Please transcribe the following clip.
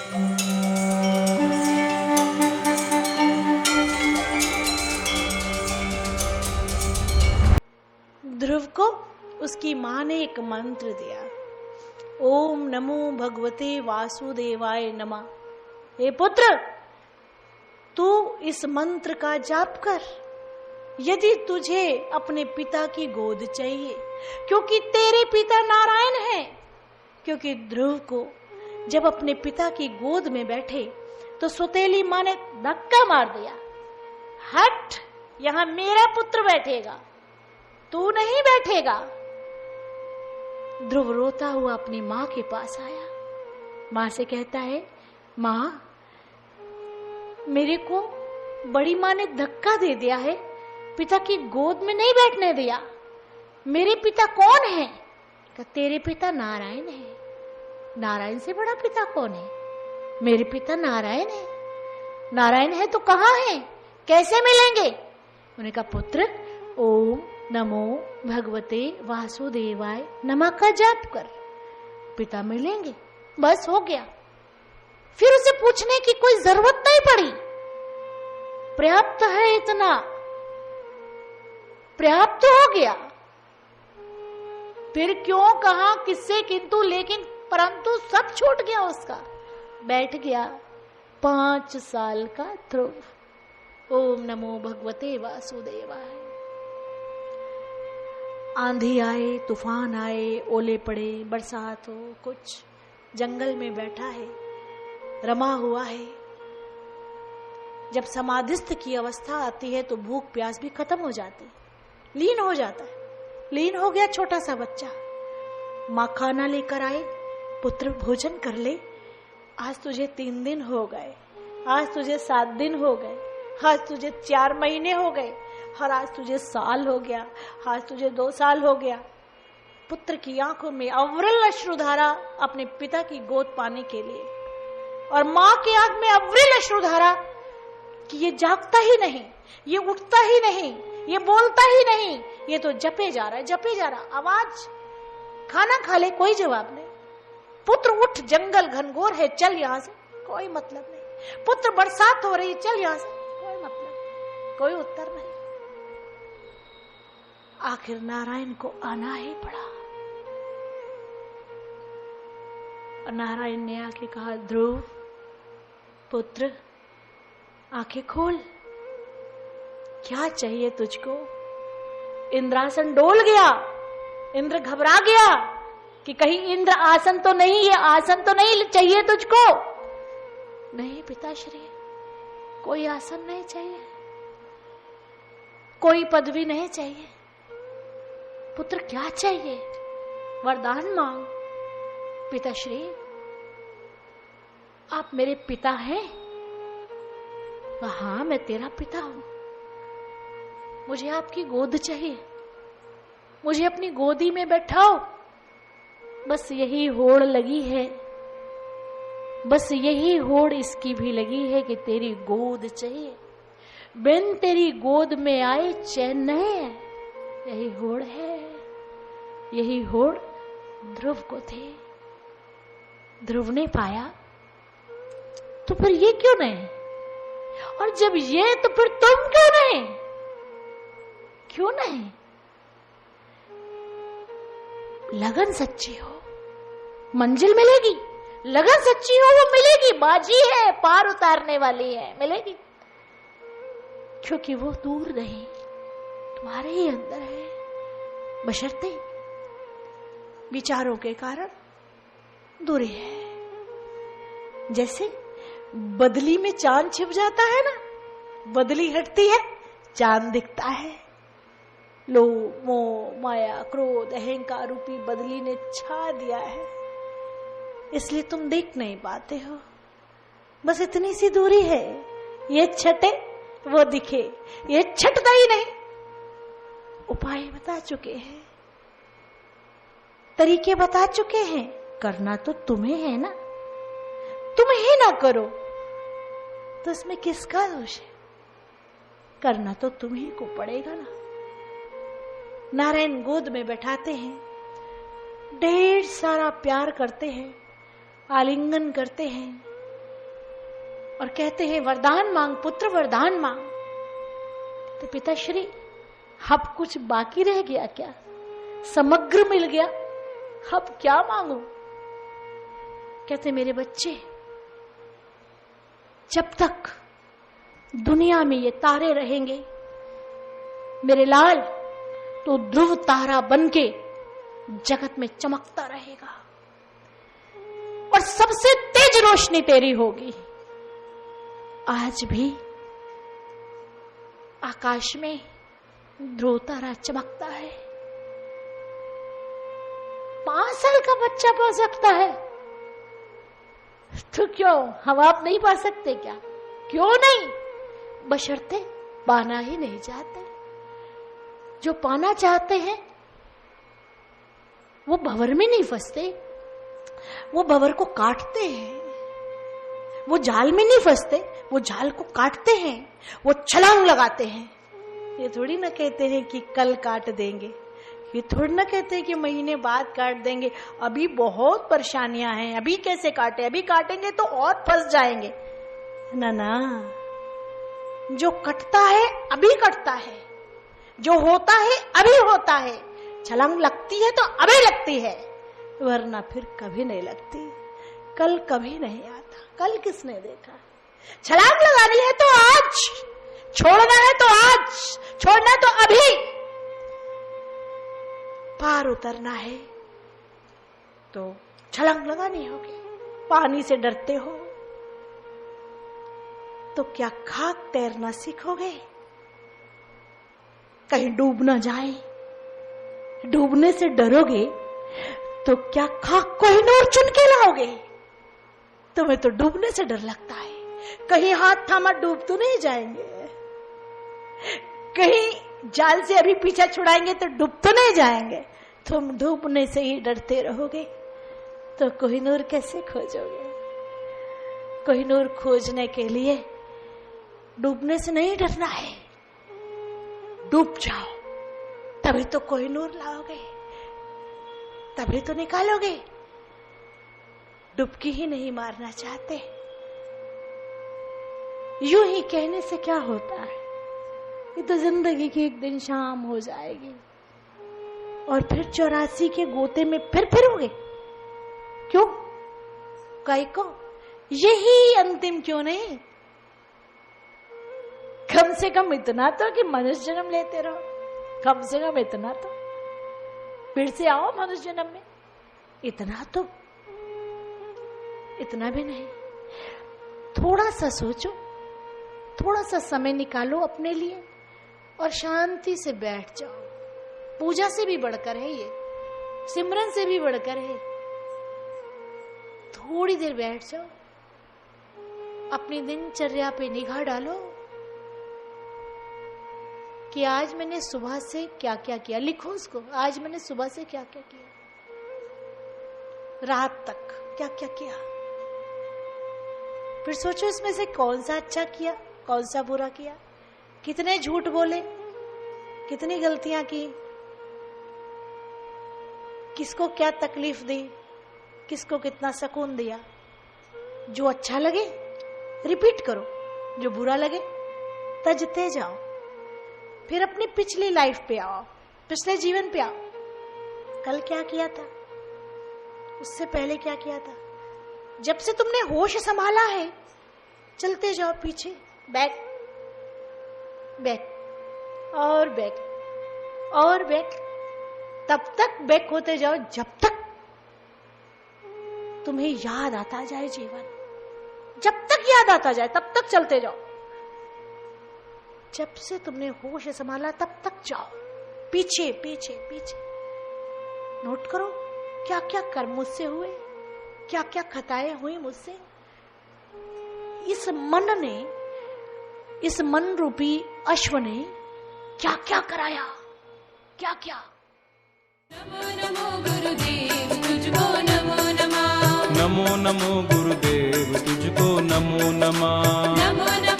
ध्रुव को उसकी मां ने एक मंत्र दिया, ओम नमो भगवते वासुदेवाय नमः। हे पुत्र, तू इस मंत्र का जाप कर। यदि तुझे अपने पिता की गोद चाहिए, क्योंकि तेरे पिता नारायण हैं। क्योंकि ध्रुव को जब अपने पिता की गोद में बैठे तो सौतेली मां ने धक्का मार दिया, हट, यहां मेरा पुत्र बैठेगा, तू नहीं बैठेगा। ध्रुव रोता हुआ अपनी मां के पास आया, मां से कहता है, मां, मेरे को बड़ी मां ने धक्का दे दिया है, पिता की गोद में नहीं बैठने दिया। मेरे पिता कौन है? तेरे पिता नारायण है। नारायण से बड़ा पिता कौन है? मेरे पिता नारायण है। नारायण है तो कहां है, कैसे मिलेंगे? उन्होंने कहा, पुत्र, ओम नमो भगवते वासुदेवाय नमः का जाप कर, पिता मिलेंगे, बस हो गया। फिर उसे पूछने की कोई जरूरत नहीं पड़ी, पर्याप्त है, इतना पर्याप्त हो गया। फिर क्यों कहा, किससे, किंतु, लेकिन, परंतु सब छूट गया उसका। बैठ गया 5 साल का ध्रुव। ओम नमो भगवते वासुदेवाय। आंधी आए, तूफान आए, ओले पड़े, बरसात हो, कुछ जंगल में बैठा है, रमा हुआ है। जब समाधिस्थ की अवस्था आती है तो भूख प्यास भी खत्म हो जाती है, लीन हो जाता है। लीन हो गया छोटा सा बच्चा। माँ खाना लेकर आए, पुत्र भोजन कर ले, आज तुझे 3 दिन हो गए, आज तुझे 7 दिन हो गए, आज तुझे 4 महीने हो गए, और आज तुझे साल हो गया, आज तुझे 2 साल हो गया। पुत्र की आंखों में अविरल अश्रुधारा अपने पिता की गोद पाने के लिए, और माँ की आंख में अविरल अश्रुधारा कि ये जागता ही नहीं, ये उठता ही नहीं, ये बोलता ही नहीं, ये तो जपे जा रहा है, जपे जा रहा। आवाज, खाना खा ले, कोई जवाब नहीं। पुत्र उठ, जंगल घनघोर है, चल यहां से, कोई मतलब नहीं। पुत्र बरसात हो रही, चल यहां से, कोई मतलब, कोई उत्तर नहीं। आखिर नारायण को आना ही पड़ा। नारायण ने आके कहा, ध्रुव पुत्र, आंखें खोल, क्या चाहिए तुझको? इंद्रासन डोल गया, इंद्र घबरा गया कि कहीं इंद्र आसन तो नहीं, ये आसन तो नहीं चाहिए तुझको? नहीं पिताश्री, कोई आसन नहीं चाहिए, कोई पदवी नहीं चाहिए। पुत्र क्या चाहिए? वरदान मांग। पिताश्री, आप मेरे पिता हैं? हाँ, मैं तेरा पिता हूं। मुझे आपकी गोद चाहिए, मुझे अपनी गोदी में बैठाओ। बस यही होड़ लगी है, बस यही होड़ इसकी भी लगी है कि तेरी गोद चाहिए। बिन तेरी गोद में आए चैन नहीं है। यही होड़ है, यही होड़ ध्रुव को थी। ध्रुव ने पाया, तो फिर ये क्यों नहीं? और जब ये, तो फिर तुम क्यों नहीं? क्यों नहीं? लगन सच्ची हो, मंजिल मिलेगी। लगन सच्ची हो, वो मिलेगी। बाजी है, पार उतारने वाली है, मिलेगी। क्योंकि वो दूर नहीं, तुम्हारे ही अंदर है, बशर्ते विचारों के कारण दूरी है। जैसे बदली में चांद छिप जाता है ना, बदली हटती है, चांद दिखता है। लोभ, मोह, माया, क्रोध, अहंकार रूपी बदली ने छा दिया है, इसलिए तुम देख नहीं पाते हो। बस इतनी सी दूरी है, ये छटे वो दिखे, ये छटता ही नहीं। उपाय बता चुके हैं, तरीके बता चुके हैं, करना तो तुम्हें है ना। तुम ही ना करो तो इसमें किसका दोष है? करना तो तुम्ही को पड़ेगा ना। नारायण गोद में बैठाते हैं, ढेर सारा प्यार करते हैं, आलिंगन करते हैं, और कहते हैं वरदान मांग पुत्र, वरदान मांग। तो पिताश्री अब कुछ बाकी रह गया क्या? समग्र मिल गया, अब क्या मांगू? कहते मेरे बच्चे, जब तक दुनिया में ये तारे रहेंगे मेरे लाल, तो ध्रुव तारा बनके जगत में चमकता रहेगा और सबसे तेज रोशनी तेरी होगी। आज भी आकाश में ध्रुव तारा चमकता है। 5 साल का बच्चा पा सकता है, तो क्यों हम आप नहीं पा सकते क्या? क्यों नहीं? बशर्ते पाना ही नहीं चाहते। जो पाना चाहते हैं वो भंवर में नहीं फंसते, वो भंवर को काटते हैं। वो जाल में नहीं फंसते, वो जाल को काटते हैं, वो छलांग लगाते हैं। ये थोड़ी ना कहते हैं कि कल काट देंगे, ये थोड़ी ना कहते हैं कि महीने बाद काट देंगे, अभी बहुत परेशानियां हैं, अभी कैसे काटे, अभी काटेंगे तो और फंस जाएंगे। ना ना, जो कटता है अभी कटता है, जो होता है अभी होता है। छलांग लगती है तो अभी लगती है, वरना फिर कभी नहीं लगती। कल कभी नहीं आता, कल किसने देखा? छलांग लगानी है तो आज, छोड़ना है तो आज, छोड़ना तो अभी। पार उतरना है तो छलांग लगानी होगी। पानी से डरते हो तो क्या खाक तैरना सीखोगे? कहीं डूब ना जाए, डूबने से डरोगे तो क्या खाक कोहिनूर चुन के लाओगे? तुम्हें तो डूबने से डर लगता है, कहीं हाथ थामा डूब तो नहीं जाएंगे, कहीं जाल से अभी पीछा छुड़ाएंगे तो डूब तो नहीं जाएंगे। तुम डूबने से ही डरते रहोगे तो कोहिनूर कैसे खोजोगे? कोहिनूर खोजने के लिए डूबने से नहीं डरना है, डूब जाओ तभी तो कोहिनूर लाओगे, तभी तो निकालोगे। डुबकी ही नहीं मारना चाहते। यूं ही कहने से क्या होता है, ये तो जिंदगी की एक दिन शाम हो जाएगी और फिर 84 के गोते में फिर फिरोगे। क्यों? काहे को? यही अंतिम क्यों नहीं? कम से कम इतना तो कि मनुष्य जन्म लेते रहो, कम से कम इतना तो, फिर से आओ मनुष्य जन्म में। इतना तो, इतना भी नहीं। थोड़ा सा सोचो, थोड़ा सा समय निकालो अपने लिए और शांति से बैठ जाओ। पूजा से भी बढ़कर है ये, सिमरन से भी बढ़कर है। थोड़ी देर बैठ जाओ, अपनी दिनचर्या पे निगाह डालो कि आज मैंने सुबह से क्या क्या किया। लिखो उसको, आज मैंने सुबह से क्या क्या किया, रात तक क्या क्या किया। फिर सोचो इसमें से कौन सा अच्छा किया, कौन सा बुरा किया, कितने झूठ बोले, कितनी गलतियां की, किसको क्या तकलीफ दी, किसको कितना सुकून दिया। जो अच्छा लगे रिपीट करो, जो बुरा लगे तजते जाओ। फिर अपनी पिछली लाइफ पे आओ, पिछले जीवन पे आओ। कल क्या किया था, उससे पहले क्या किया था। जब से तुमने होश संभाला है चलते जाओ पीछे, बैक बैक और बैक और बैक, तब तक बैक होते जाओ जब तक तुम्हें याद आता जाए जीवन। जब तक याद आता जाए तब तक चलते जाओ। जब से तुमने होश संभाला तब तक जाओ, पीछे पीछे पीछे। नोट करो क्या क्या कर्म मुझसे हुए, क्या क्या खताएं हुई मुझसे। इस मन ने, इस मन रूपी अश्व ने क्या क्या कराया, क्या क्या। नमो नमो गुरुदेव तुझको नमो नमः। नमो नमो गुरुदेव तुझको नमो नमः। नमो नमो